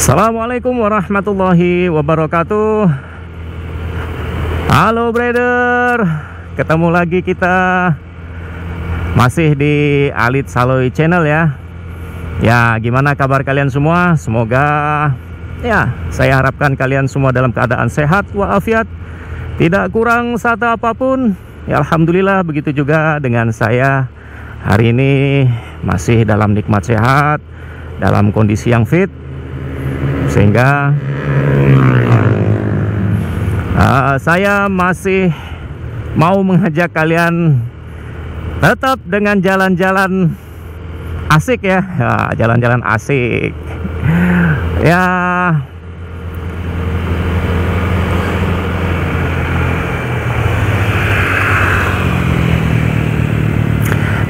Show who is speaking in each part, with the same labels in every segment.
Speaker 1: Assalamualaikum warahmatullahi wabarakatuh. Halo brother, ketemu lagi kita masih di Alit Saloy Channel ya. Ya, gimana kabar kalian semua? Semoga ya, saya harapkan kalian semua dalam keadaan sehat walafiat, tidak kurang satu apapun. Ya, alhamdulillah begitu juga dengan saya. Hari ini masih dalam nikmat sehat, dalam kondisi yang fit, sehingga saya masih mau mengajak kalian tetap dengan jalan-jalan asik ya, jalan-jalan asik ya.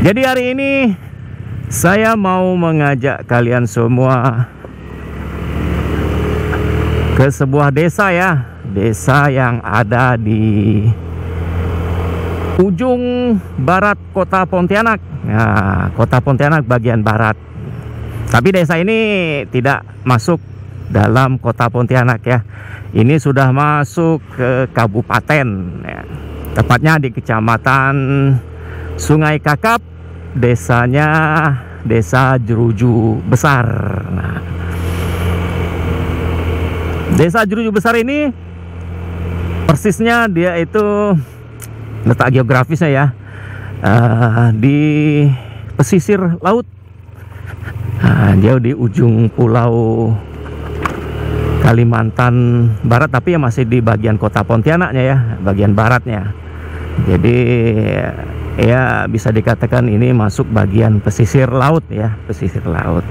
Speaker 1: Jadi hari ini saya mau mengajak kalian semua ke sebuah desa ya, desa yang ada di ujung barat kota Pontianak. Nah, kota Pontianak bagian barat. Tapi desa ini tidak masuk dalam kota Pontianak ya. Ini sudah masuk ke kabupaten ya. Tepatnya di kecamatan Sungai Kakap, desanya Desa Jeruju Besar. Nah, Desa Jeruju Besar ini persisnya dia itu letak geografisnya ya, di pesisir laut. Dia di ujung pulau Kalimantan Barat, tapi ya masih di bagian kota Pontianaknya ya, bagian baratnya. Jadi ya bisa dikatakan ini masuk bagian pesisir laut ya, pesisir laut.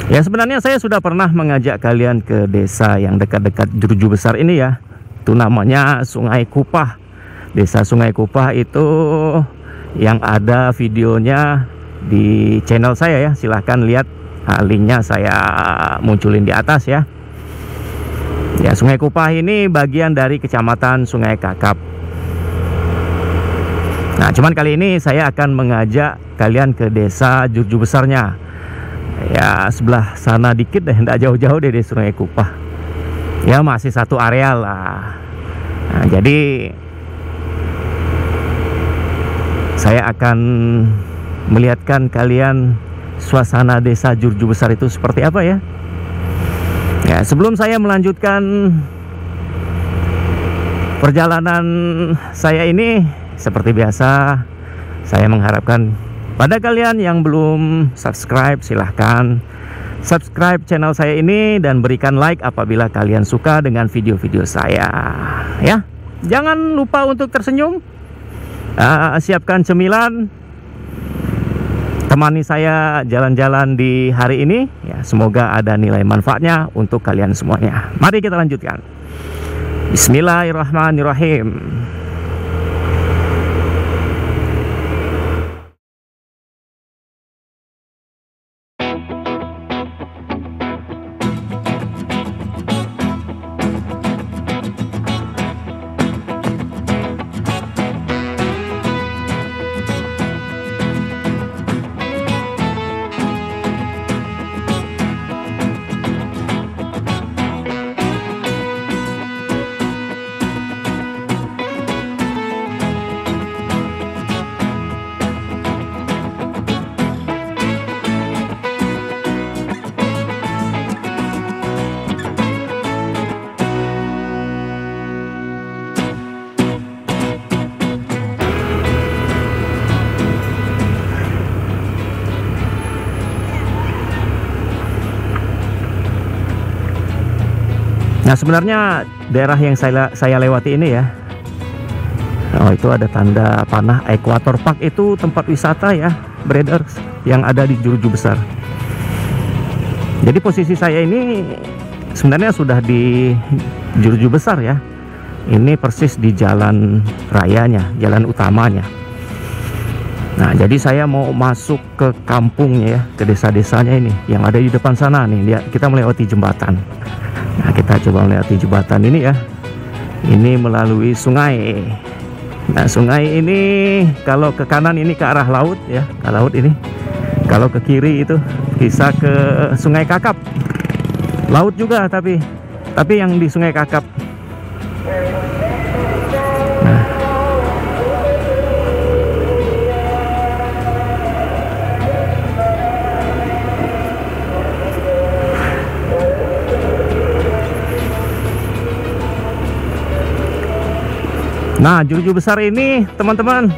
Speaker 1: Ya, sebenarnya saya sudah pernah mengajak kalian ke desa yang dekat-dekat Jeruju Besar ini ya. Itu namanya Sungai Kupah. Desa Sungai Kupah itu yang ada videonya di channel saya ya. Silahkan lihat, linknya saya munculin di atas ya. Ya, Sungai Kupah ini bagian dari kecamatan Sungai Kakap. Nah, cuman kali ini saya akan mengajak kalian ke desa Jeruju Besarnya. Ya, sebelah sana dikit deh, tidak jauh-jauh dari Sungai Kupah. Ya, masih satu area lah. Nah, jadi saya akan melihatkan kalian suasana desa Jeruju Besar itu seperti apa ya. Ya, sebelum saya melanjutkan perjalanan saya ini, seperti biasa saya mengharapkan pada kalian yang belum subscribe, silahkan subscribe channel saya ini dan berikan like apabila kalian suka dengan video-video saya ya. Jangan lupa untuk tersenyum, siapkan cemilan, temani saya jalan-jalan di hari ini ya. Semoga ada nilai manfaatnya untuk kalian semuanya. Mari kita lanjutkan. Bismillahirrahmanirrahim. Nah, sebenarnya daerah yang saya lewati ini ya, itu ada tanda panah Equator Park. Itu tempat wisata ya, brothers, yang ada di Jeruju Besar. Jadi posisi saya ini sebenarnya sudah di Jeruju Besar ya. Ini persis di jalan rayanya, jalan utamanya. Nah, jadi saya mau masuk ke kampungnya ya, ke desa-desanya ini yang ada di depan sana nih. Lihat, kita melewati jembatan. Nah, kita coba melewati jembatan ini ya. Ini melalui sungai. Nah, sungai ini kalau ke kanan ini ke arah laut ya, ke laut ini. Kalau ke kiri itu bisa ke Sungai Kakap. Laut juga tapi yang di Sungai Kakap. Nah, Juruju Besar ini teman-teman,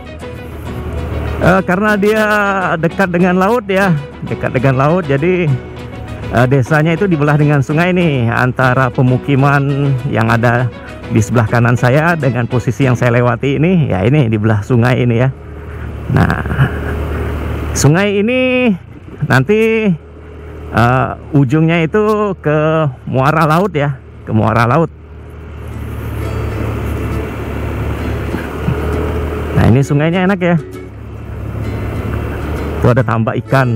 Speaker 1: karena dia dekat dengan laut ya, jadi desanya itu dibelah dengan sungai nih, antara pemukiman yang ada di sebelah kanan saya dengan posisi yang saya lewati ini, ya ini dibelah sungai ini ya. Nah, sungai ini nanti ujungnya itu ke muara laut ya, ke muara laut. Nah, ini sungainya enak ya. Tuh ada tambak ikan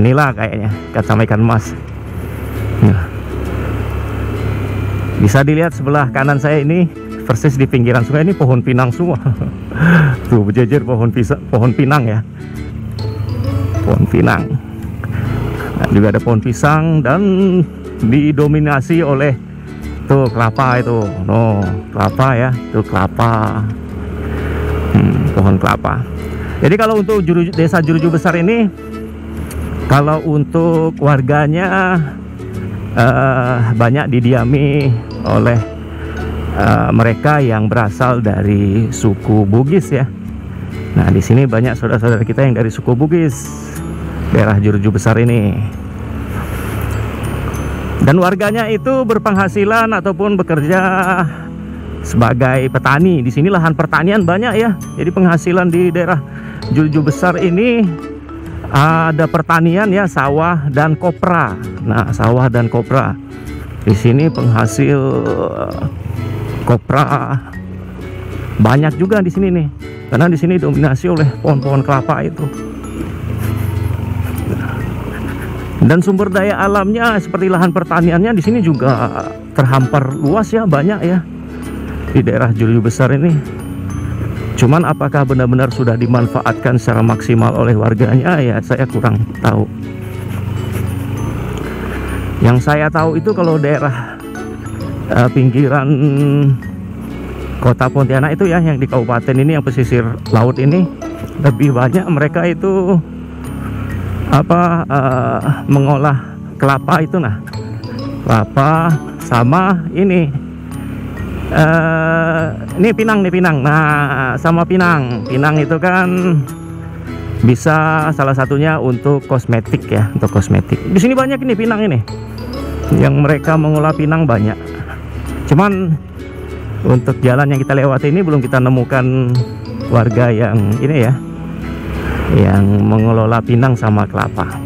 Speaker 1: nila kayaknya, ikan sama ikan emas. Nah, bisa dilihat sebelah kanan saya ini persis di pinggiran sungai ini pohon pinang semua. Tuh berjejer pohon pinang ya, pohon pinang. Nah, juga ada pohon pisang dan didominasi oleh tuh kelapa itu. No, kelapa ya, tuh kelapa. Pohon kelapa. Jadi kalau untuk desa Juruju Besar ini, kalau untuk warganya banyak didiami oleh mereka yang berasal dari suku Bugis ya. Nah, di sini banyak saudara-saudara kita yang dari suku Bugis, daerah Juruju Besar ini. Dan warganya itu berpenghasilan ataupun bekerja sebagai petani. Di sini lahan pertanian banyak ya. Jadi penghasilan di daerah Juruju Besar ini ada pertanian ya, sawah dan kopra. Nah, sawah dan kopra. Di sini penghasil kopra banyak juga di sini nih. Karena di sini dominasi oleh pohon-pohon kelapa itu. Dan sumber daya alamnya seperti lahan pertaniannya di sini juga terhampar luas ya, banyak ya. Di daerah Juruju Besar ini, cuman apakah benar-benar sudah dimanfaatkan secara maksimal oleh warganya ya saya kurang tahu. Yang saya tahu itu kalau daerah pinggiran kota Pontianak itu ya, yang di kabupaten ini, yang pesisir laut ini, lebih banyak mereka itu mengolah kelapa itu. Nah, kelapa sama ini pinang. Nah, sama pinang itu kan bisa salah satunya untuk kosmetik ya, untuk kosmetik. Di sini banyak ini pinang ini, yang mereka mengolah pinang banyak. Cuman untuk jalan yang kita lewati ini belum kita nemukan warga yang ini ya, yang mengelola pinang sama kelapa.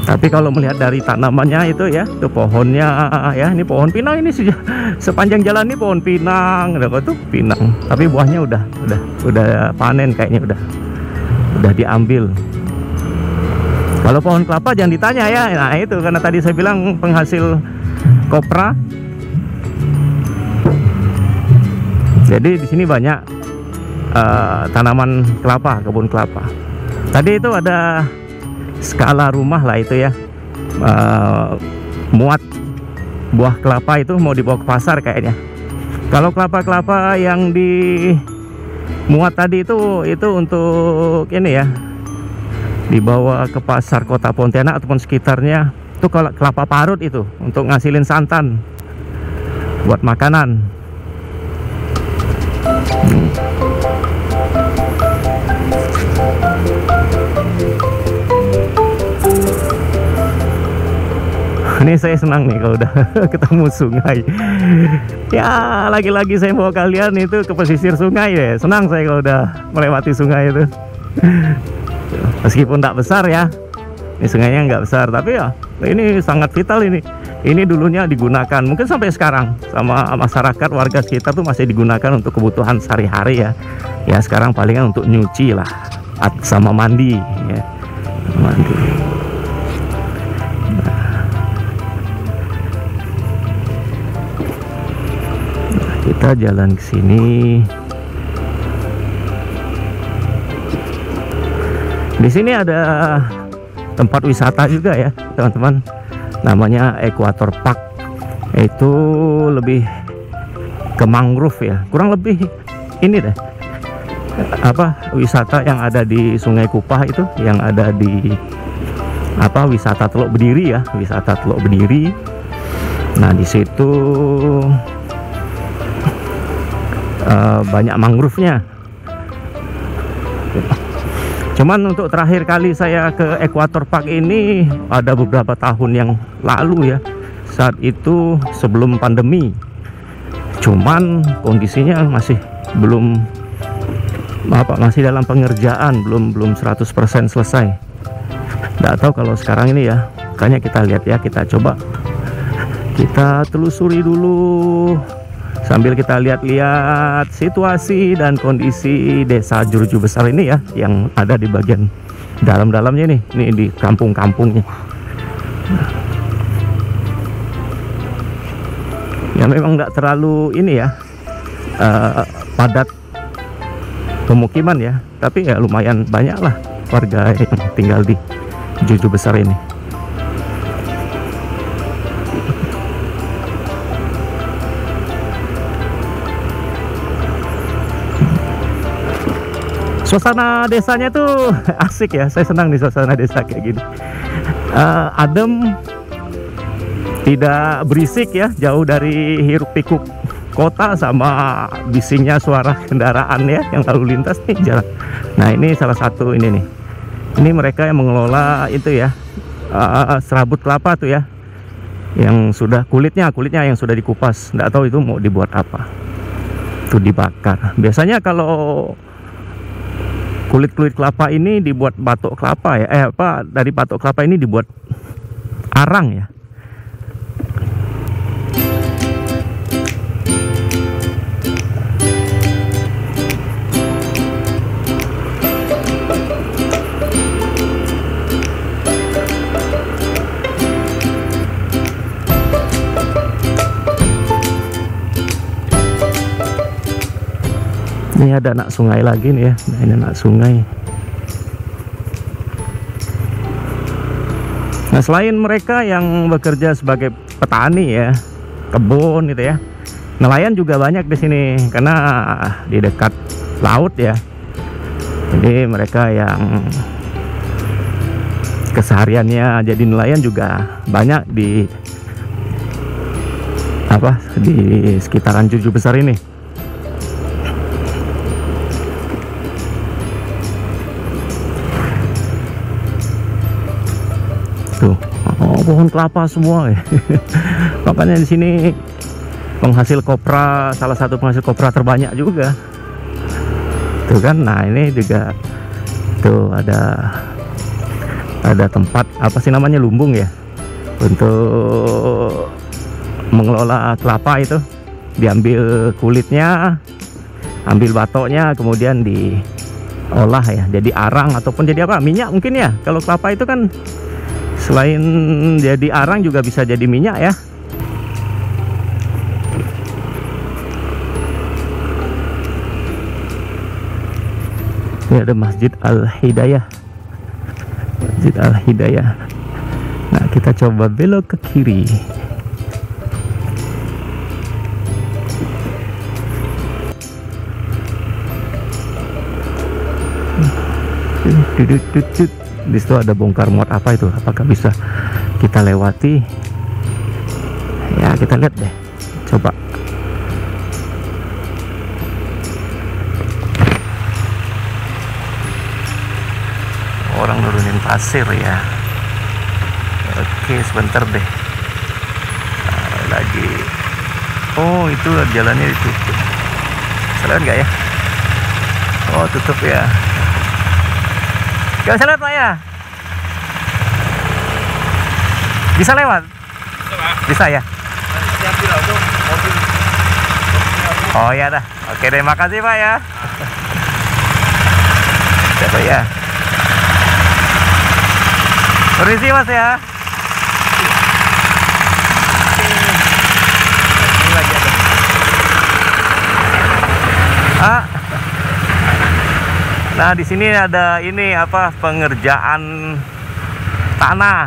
Speaker 1: Tapi kalau melihat dari tanamannya itu ya, itu pohonnya ya, ini pohon pinang ini sepanjang jalan ini pohon pinang, ada tuh pinang. Tapi buahnya udah panen kayaknya, udah diambil. Kalau pohon kelapa jangan ditanya ya. Nah, itu karena tadi saya bilang penghasil kopra. Jadi di sini banyak tanaman kelapa, kebun kelapa. Tadi itu ada skala rumah lah itu ya, muat buah kelapa itu mau dibawa ke pasar kayaknya. Kalau kelapa-kelapa yang di muat tadi itu untuk ini ya, dibawa ke pasar kota Pontianak ataupun sekitarnya. Itu kalau kelapa parut itu untuk ngasilin santan buat makanan. Ini saya senang nih kalau udah ketemu sungai. Ya, lagi-lagi saya bawa kalian itu ke pesisir sungai ya. Senang saya kalau udah melewati sungai itu. Meskipun tak besar ya, ini sungainya nggak besar, tapi ya ini sangat vital ini. Ini dulunya digunakan, mungkin sampai sekarang sama masyarakat warga sekitar tuh masih digunakan untuk kebutuhan sehari-hari ya. Ya sekarang palingan untuk nyuci lah, sama mandi ya, mandi. Kita jalan ke sini. Di sini ada tempat wisata juga ya, teman-teman. namanya Equator Park. Itu lebih ke mangrove ya, kurang lebih ini deh, apa, wisata yang ada di Sungai Kupah itu, yang ada di apa, wisata Teluk Berdiri ya, wisata Teluk Berdiri. Nah di situ banyak mangrove-nya. Cuman untuk terakhir kali saya ke Equator Park ini ada beberapa tahun yang lalu ya, saat itu sebelum pandemi. Cuman kondisinya masih belum apa, masih dalam pengerjaan, belum 100% selesai. Nggak tahu kalau sekarang ini ya, makanya kita lihat ya, kita coba kita telusuri dulu sambil kita lihat-lihat situasi dan kondisi desa Juruju Besar ini ya, yang ada di bagian dalam-dalamnya nih, ini di kampung-kampungnya. Ya memang nggak terlalu ini ya, padat pemukiman ya, tapi ya lumayan banyak lah warga yang tinggal di Juruju Besar ini. Suasana desanya tuh asik ya, saya senang di suasana desa kayak gini. Adem, tidak berisik ya, jauh dari hiruk pikuk kota sama bisingnya suara kendaraan ya yang lalu lintas nih jalan. Nah ini salah satu ini nih, ini mereka yang mengelola itu ya, serabut kelapa tuh ya, yang sudah kulitnya yang sudah dikupas. Nggak tahu itu mau dibuat apa, tuh dibakar. Biasanya kalau kulit kelapa ini dibuat batok kelapa ya, dari batok kelapa ini dibuat arang ya. Ini ada anak sungai lagi nih ya. Nah, ini anak sungai. Nah selain mereka yang bekerja sebagai petani ya, kebun gitu ya, nelayan juga banyak di sini karena di dekat laut ya. Jadi mereka yang kesehariannya jadi nelayan juga banyak di apa, di sekitaran Juruju Besar ini. Tuh, oh, pohon kelapa semua ya. Makanya di sini penghasil kopra, salah satu penghasil kopra terbanyak juga. Tuh kan, nah ini juga tuh ada tempat apa sih namanya, lumbung ya, untuk mengelola kelapa itu. Diambil kulitnya, ambil batoknya, kemudian diolah ya, jadi arang ataupun jadi apa, minyak mungkin ya. Kalau kelapa itu kan selain jadi arang juga bisa jadi minyak ya. Ini ada Masjid Al-Hidayah. Masjid Al-Hidayah. Nah kita coba belok ke kiri. Di situ ada bongkar muat apa itu, apakah bisa kita lewati ya, kita lihat deh, coba. Orang nurunin pasir ya. Oke sebentar deh. Nah, lagi oh itu jalannya ditutup, salah nggak ya? Oh tutup ya. Gak bisa lewat Pak ya? Bisa lewat? Bisa ya? Oh ya dah. Oke deh, makasih Pak ya. Siapa ya? Permisi Mas ya. Nah di sini ada ini apa, pengerjaan tanah.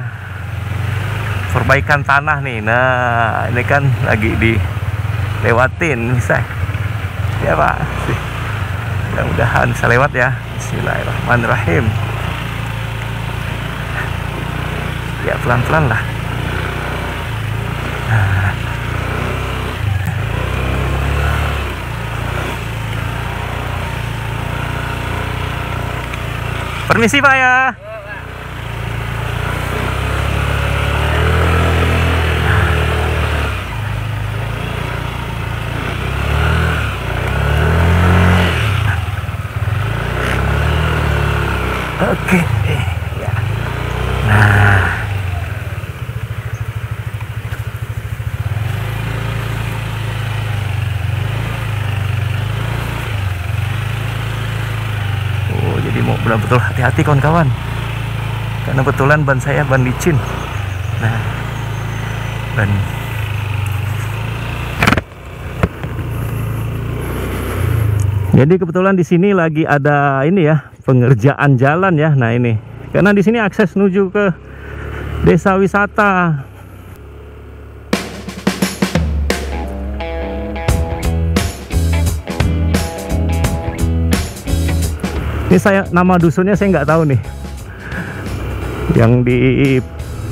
Speaker 1: perbaikan tanah nih. Nah, ini kan lagi dilewatin bisa. Ya Pak, mudah-mudahan bisa lewat ya. Bismillahirrahmanirrahim. Ya pelan-pelan lah. Permisi Pak ya. Oke. Ya. Nah. Jadi mau betul-betul hati-hati kawan-kawan, karena kebetulan ban saya ban licin. Nah, ban jadi kebetulan di sini lagi ada ini ya, pengerjaan jalan ya. Nah ini karena di sini akses menuju ke desa wisata. Ini nama dusunnya saya nggak tahu nih. Yang di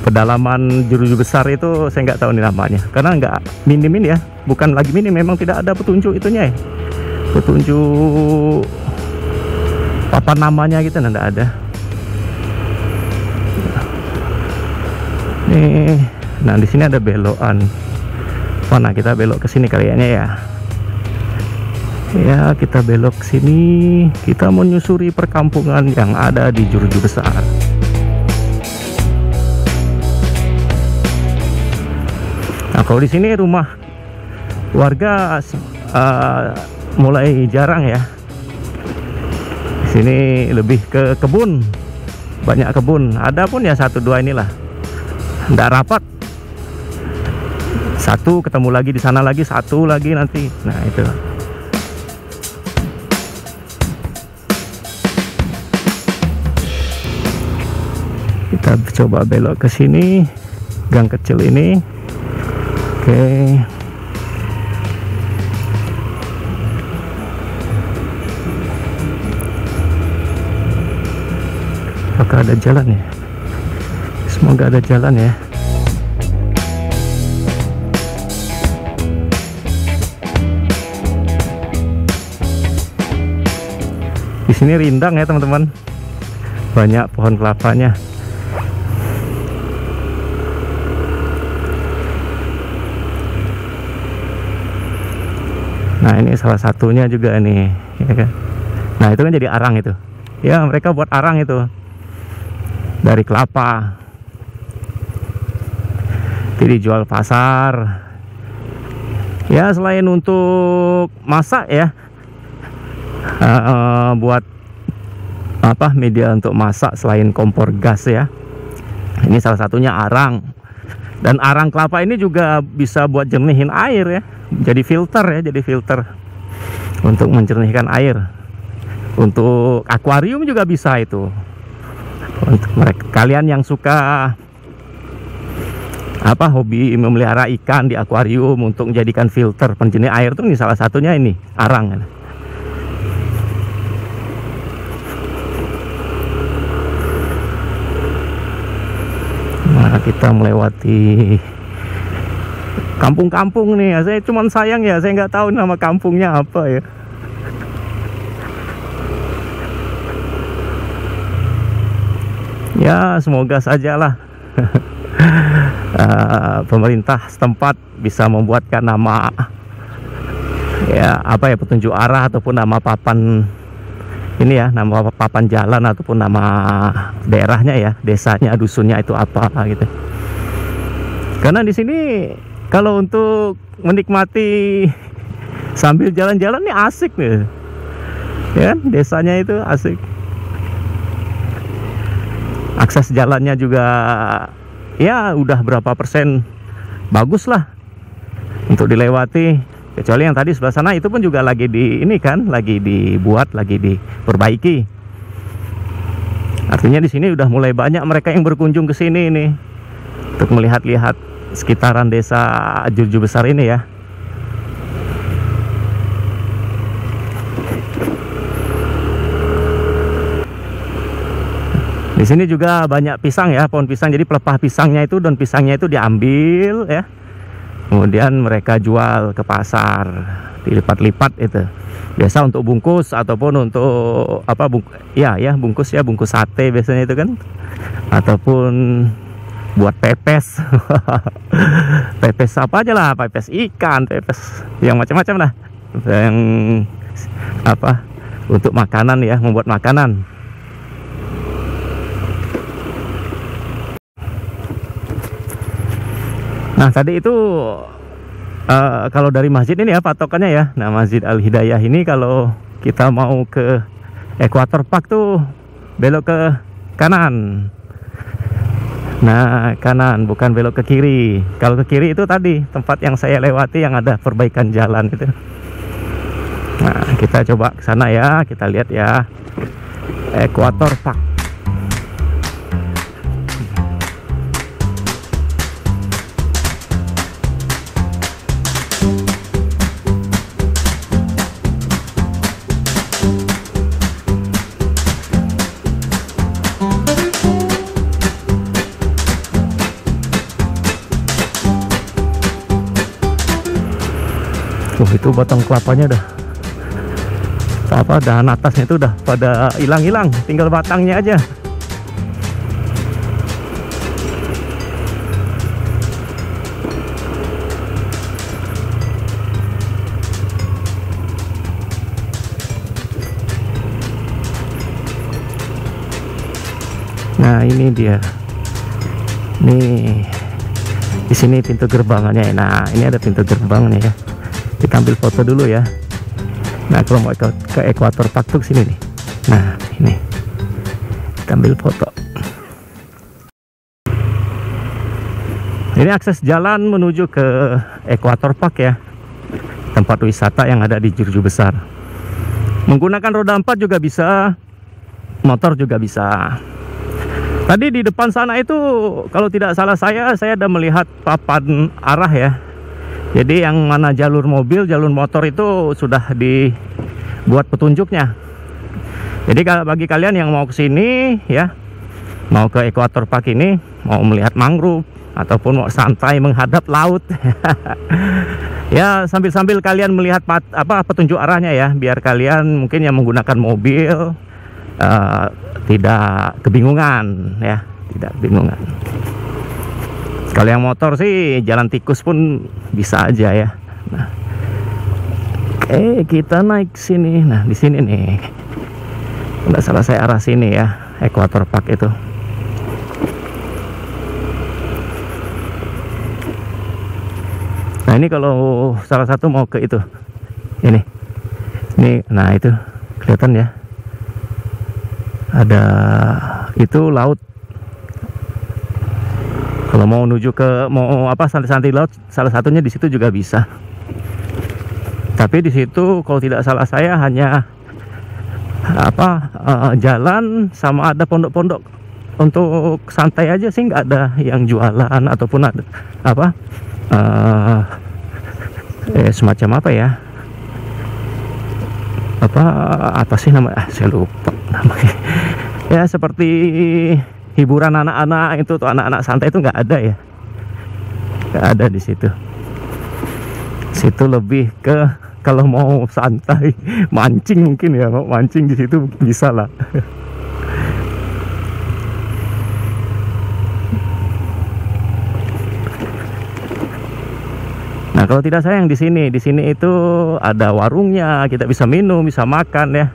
Speaker 1: pedalaman Jeruju Besar itu saya nggak tahu nih namanya. Karena nggak minim ini ya. Bukan lagi minim, memang tidak ada petunjuk itunya ya. Petunjuk apa namanya gitu, nggak ada. Nih, nah di sini ada belokan. Nah kita belok ke sini kayaknya ya. Ya, kita belok sini. Kita menyusuri perkampungan yang ada di Jeruju Besar. Nah, kalau di sini rumah warga mulai jarang ya. Di sini lebih ke kebun, banyak kebun. Ada pun ya 1-2 inilah, nggak rapat. Satu ketemu lagi di sana lagi, satu lagi nanti. Nah itu. Kita coba belok ke sini, gang kecil ini. Oke. Apakah ada jalan ya? Semoga ada jalan ya. Di sini rindang ya teman-teman. Banyak pohon kelapanya. Nah ini salah satunya juga nih ya kan? Nah itu kan jadi arang itu ya, mereka buat arang itu dari kelapa, jadi dijual pasar ya, selain untuk masak ya, buat apa, media untuk masak selain kompor gas ya. Ini salah satunya arang. Dan arang kelapa ini juga bisa buat jernihin air ya, jadi filter ya, jadi filter untuk menjernihkan air. Untuk akuarium juga bisa itu. Untuk mereka, kalian yang suka apa, hobi memelihara ikan di akuarium untuk menjadikan filter penjernih air tuh, ini salah satunya ini arang. Nah, kita melewati kampung-kampung nih ya. Saya cuman sayang ya, saya nggak tahu nama kampungnya apa ya. Ya semoga sajalah pemerintah setempat bisa membuatkan nama ya, apa ya, petunjuk arah ataupun nama papan ini ya, nama papan jalan ataupun nama daerahnya ya, desanya, dusunnya itu apa gitu. Karena di sini kalau untuk menikmati sambil jalan-jalan nih asik nih ya kan, desanya itu asik. Akses jalannya juga ya udah berapa persen bagus lah untuk dilewati. Kecuali yang tadi sebelah sana itu pun juga lagi di ini kan, lagi dibuat, lagi diperbaiki. Artinya di sini udah mulai banyak mereka yang berkunjung ke sini nih. untuk melihat-lihat sekitaran desa Jurju Besar ini ya. Di sini juga banyak pisang ya, pohon pisang. Jadi pelepah pisangnya itu, daun pisangnya itu diambil ya. Kemudian mereka jual ke pasar, dilipat-lipat itu. Biasa untuk bungkus ataupun untuk apa? Bungkus ya, bungkus sate biasanya itu kan. Ataupun buat pepes. Pepes apa aja lah, pepes ikan, pepes yang macam-macam lah. Yang apa? Untuk makanan ya, membuat makanan. Nah tadi itu kalau dari masjid ini ya patokannya ya. Nah Masjid Al Hidayah ini kalau kita mau ke Equator Park tuh belok ke kanan. Nah kanan, bukan belok ke kiri. Kalau ke kiri itu tadi tempat yang saya lewati yang ada perbaikan jalan gitu. Nah kita coba ke sana ya, kita lihat ya Equator Park. Itu batang kelapanya udah dahan atasnya itu udah pada hilang-hilang, tinggal batangnya aja. Nah ini dia, nih di sini pintu gerbangnya. Nah ini ada pintu gerbangnya ya. Kita ambil foto dulu ya. Nah kalau mau ke Equator Park tuh sini nih. Nah ini kita ambil foto. Ini akses jalan menuju ke Equator Park ya, tempat wisata yang ada di Jurju Besar. Menggunakan roda 4 juga bisa, motor juga bisa. Tadi di depan sana itu kalau tidak salah saya ada melihat papan arah ya. Jadi yang mana jalur mobil, jalur motor itu sudah dibuat petunjuknya. Jadi kalau bagi kalian yang mau ke sini ya, mau ke Equator Park ini, mau melihat mangrove ataupun mau santai menghadap laut, ya sambil-sambil kalian melihat petunjuk arahnya ya, biar kalian mungkin yang menggunakan mobil tidak kebingungan ya, tidak kebingungan. Kalau yang motor sih jalan tikus pun bisa aja ya. Nah, oke kita naik sini. Nah di sini nih, nggak salah saya arah sini ya, Equator Park itu. Nah ini kalau salah satu mau ke itu, ini, nah itu kelihatan ya. Ada itu laut. Kalau mau menuju ke santai-santai laut, salah satunya di situ juga bisa. Tapi di situ kalau tidak salah saya hanya jalan sama ada pondok-pondok untuk santai aja sih, nggak ada yang jualan ataupun ada semacam apa ya, apa sih namanya, saya lupa namanya. Ya seperti hiburan anak-anak itu, tuh anak-anak santai itu nggak ada ya, nggak ada di situ. Situ lebih ke kalau mau santai mancing mungkin ya, mau mancing di situ bisa lah. Nah kalau tidak sayang di sini itu ada warungnya, kita bisa minum, bisa makan ya.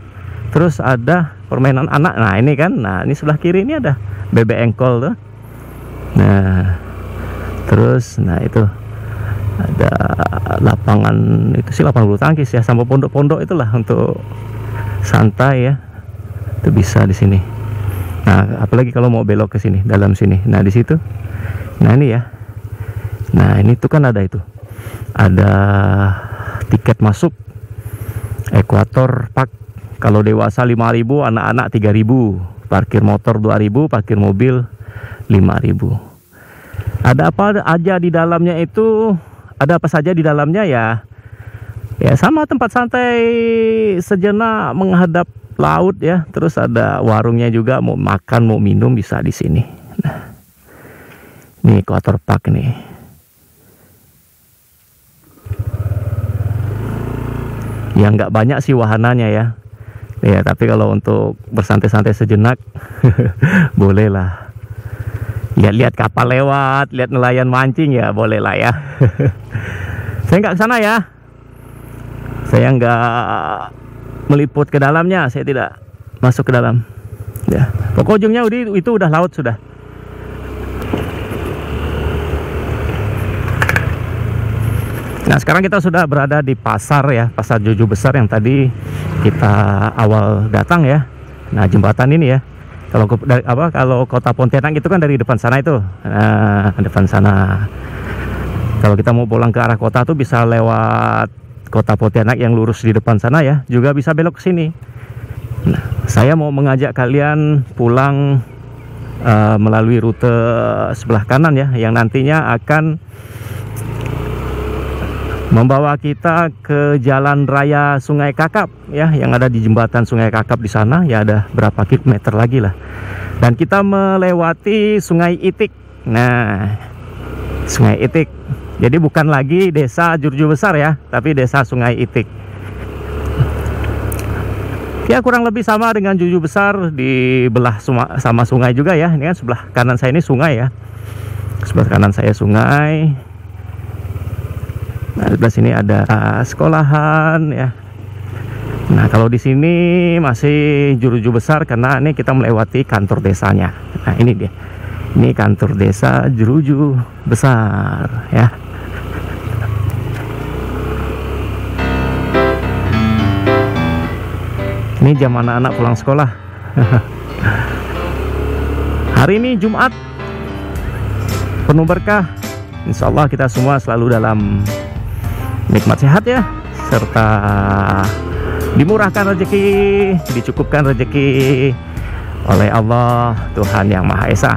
Speaker 1: Terus ada permainan anak. Nah ini kan, nah ini sebelah kiri ini ada bebek engkol tuh. Nah terus nah itu ada lapangan, itu sih lapangan bulu tangkis ya, sama pondok-pondok itulah untuk santai ya, itu bisa di sini. Nah apalagi kalau mau belok ke sini, dalam sini, nah di situ, nah ini ya, nah ini tuh kan ada itu, ada tiket masuk Equator Park. Kalau dewasa 5.000, anak-anak 3.000, parkir motor 2.000, parkir mobil 5.000. Ada apa aja di dalamnya itu, ada apa saja di dalamnya ya. Ya sama tempat santai sejenak menghadap laut ya. Terus ada warungnya juga, mau makan mau minum bisa di sini. Nah, ini Equator Park nih. Ya nggak banyak sih wahananya ya. Ya tapi kalau untuk bersantai-santai sejenak boleh lah. Lihat-lihat kapal lewat, lihat nelayan mancing ya boleh lah ya. Saya nggak ke sana ya. Saya nggak meliput ke dalamnya, saya tidak masuk ke dalam. Ya, pokok ujungnya itu udah laut sudah. Nah sekarang kita sudah berada di pasar ya, pasar Juju besar yang tadi kita awal datang ya. Nah jembatan ini ya, kalau kota Pontianak itu kan dari depan sana itu, nah, depan sana. Kalau kita mau pulang ke arah kota tuh bisa lewat kota Pontianak yang lurus di depan sana ya, juga bisa belok ke sini. Nah, saya mau mengajak kalian pulang melalui rute sebelah kanan ya, yang nantinya akan membawa kita ke jalan raya Sungai Kakap ya, yang ada di jembatan Sungai Kakap di sana ya, ada berapa kilometer lagi lah. Dan kita melewati Sungai Itik. Nah, Sungai Itik. Jadi bukan lagi desa Juju besar ya, tapi desa Sungai Itik. Ya kurang lebih sama dengan Juju besar, dibelah sama sungai juga ya. Ini kan sebelah kanan saya ini sungai ya. Sebelah kanan saya sungai. Nah, sebelah sini ada sekolahan ya. Nah, kalau di sini masih Juju besar karena ini kita melewati kantor desanya. Nah, ini dia. Ini kantor desa Juju besar ya. Ini jam anak-anak pulang sekolah. Hari ini Jumat penuh berkah. Insya Allah kita semua selalu dalam nikmat sehat ya, serta dimurahkan rezeki, dicukupkan rezeki oleh Allah Tuhan Yang Maha Esa.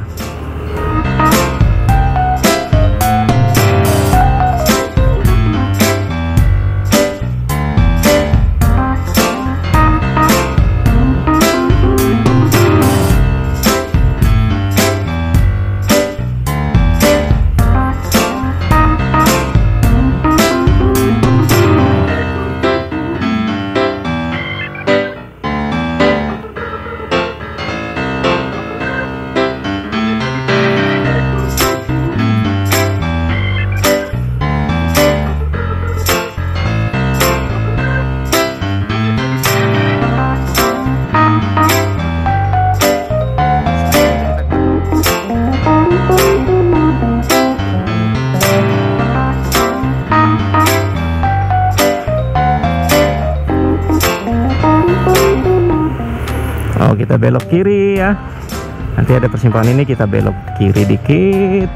Speaker 1: Kita belok kiri ya, nanti ada persimpangan ini, kita belok kiri dikit.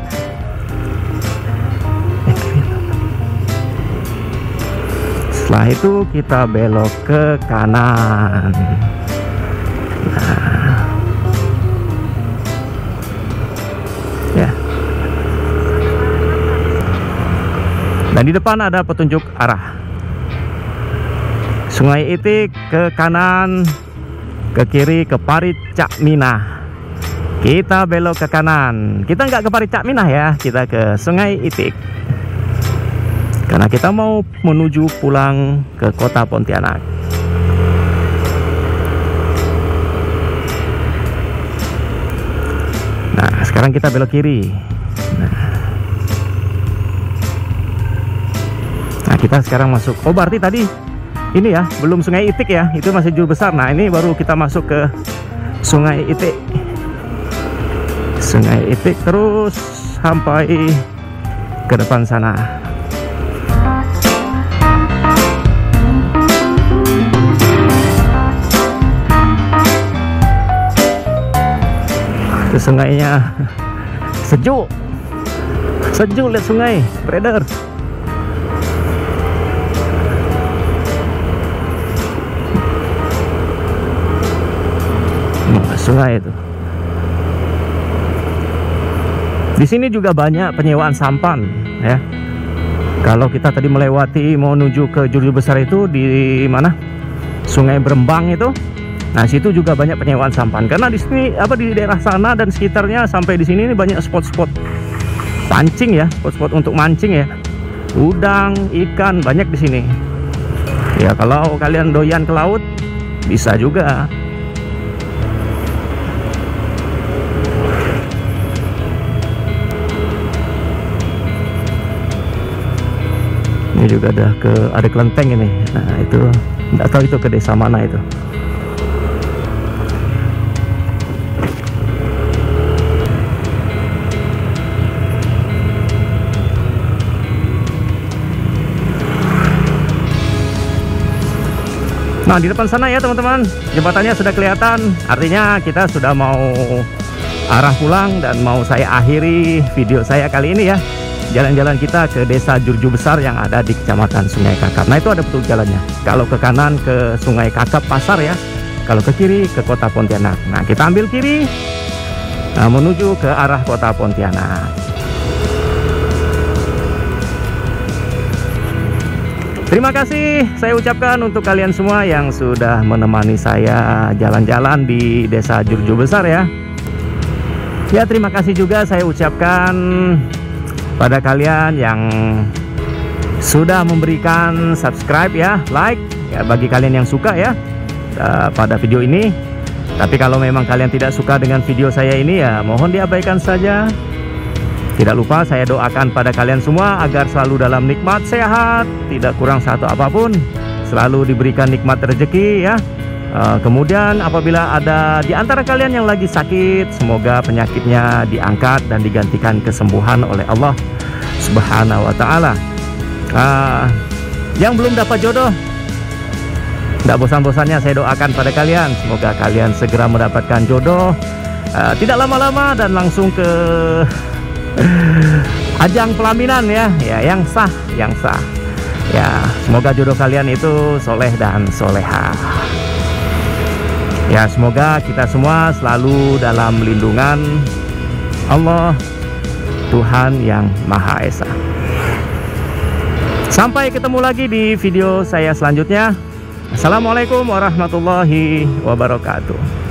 Speaker 1: Setelah itu kita belok ke kanan. Nah, ya. Dan di depan ada petunjuk arah. Sungai Itik ke kanan, ke kiri ke Parit Cak Minah. Kita belok ke kanan. Kita nggak ke Parit Cak Minah ya, kita ke Sungai Itik. Karena kita mau menuju pulang ke kota Pontianak. Nah, sekarang kita belok kiri. Nah, kita sekarang masuk. Oh, berarti tadi ini ya, belum Sungai Itik ya, itu masih Juju besar. Nah, ini baru kita masuk ke Sungai Itik. Sungai Itik terus sampai ke depan sana. Itu sungainya sejuk. Sejuk, lihat sungai beredar. Sungai itu. Di sini juga banyak penyewaan sampan ya. Kalau kita tadi melewati mau menuju ke Jurju Besar itu di mana? Sungai Brembang itu. Nah, situ juga banyak penyewaan sampan. Karena di sini di daerah sana dan sekitarnya sampai di sini ini banyak spot-spot pancing ya, spot-spot untuk mancing ya. Udang, ikan banyak di sini. Ya, kalau kalian doyan ke laut bisa juga. Ini juga ada kelenteng ini. Nah, itu nggak tahu itu ke desa mana itu. Nah, di depan sana ya teman-teman, jembatannya sudah kelihatan. Artinya kita sudah mau arah pulang dan mau saya akhiri video saya kali ini ya. Jalan-jalan kita ke desa Jurju Besar yang ada di Kecamatan Sungai Kakap. Nah, itu ada betul jalannya. Kalau ke kanan ke Sungai Kakap Pasar ya. Kalau ke kiri ke Kota Pontianak. Nah, kita ambil kiri menuju ke arah Kota Pontianak. Terima kasih saya ucapkan untuk kalian semua yang sudah menemani saya jalan-jalan di desa Jurju Besar ya. Ya, terima kasih juga saya ucapkan pada kalian yang sudah memberikan subscribe ya, like ya, bagi kalian yang suka ya pada video ini. Tapi kalau memang kalian tidak suka dengan video saya ini ya mohon diabaikan saja. Tidak lupa saya doakan pada kalian semua agar selalu dalam nikmat sehat, tidak kurang satu apapun, selalu diberikan nikmat rezeki ya. Kemudian apabila ada di antara kalian yang lagi sakit, semoga penyakitnya diangkat dan digantikan kesembuhan oleh Allah Subhanahu wa Ta'ala. Yang belum dapat jodoh, tidak bosan-bosannya saya doakan pada kalian, semoga kalian segera mendapatkan jodoh, tidak lama-lama dan langsung ke ajang pelaminan ya, yang sah ya. Semoga jodoh kalian itu soleh dan soleha. Ya, semoga kita semua selalu dalam lindungan Allah, Tuhan yang Maha Esa. Sampai ketemu lagi di video saya selanjutnya. Assalamualaikum warahmatullahi wabarakatuh.